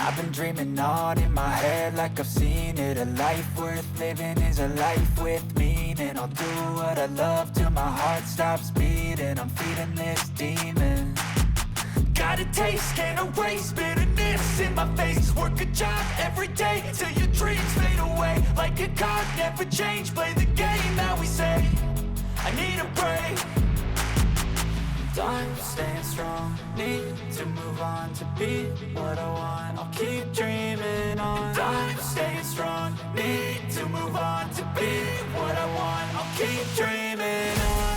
I've been dreaming on in my head like I've seen it. A life worth living is a life with meaning. I'll do what I love till my heart stops beating. I'm feeding this demon. Got a taste, can't erase bitterness in my face. Work a job every day till your dreams fade away. Like a card, never change, play the game that we say. I need a break. I'm staying strong, need to move on to be what I want. I'll keep dreaming on. I'm staying strong, need to move on to be what I want. I'll keep dreaming on.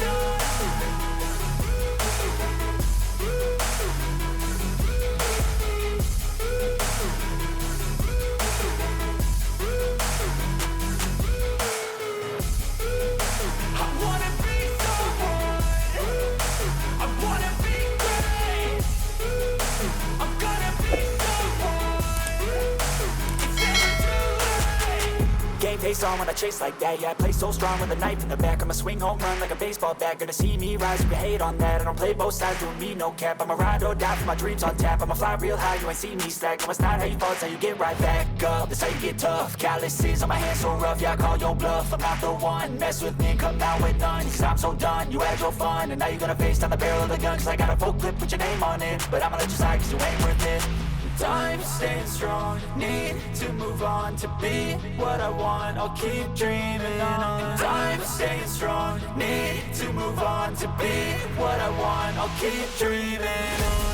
Face on when I chase like that. Yeah, I play so strong with a knife in the back. I'ma swing home run like a baseball bat. Gonna see me rise, you can hate on that. I don't play both sides, doing me no cap. I'ma ride or die for my dreams on tap. I'ma fly real high, you ain't see me slack. No, it's not how you fall, it's how you get right back up. That's how you get tough. Calluses on my hands so rough, yeah, I call your bluff. I'm not the one, mess with me and come out with none. Cause I'm so done, you had your fun. And now you're gonna face down the barrel of the gun. Cause I got a full clip with your name on it. But I'ma let you slide cause you ain't worth it. I'm staying strong, need to move on to be what I want. I'll keep dreaming on. I'm staying strong, need to move on to be what I want. I'll keep dreaming on.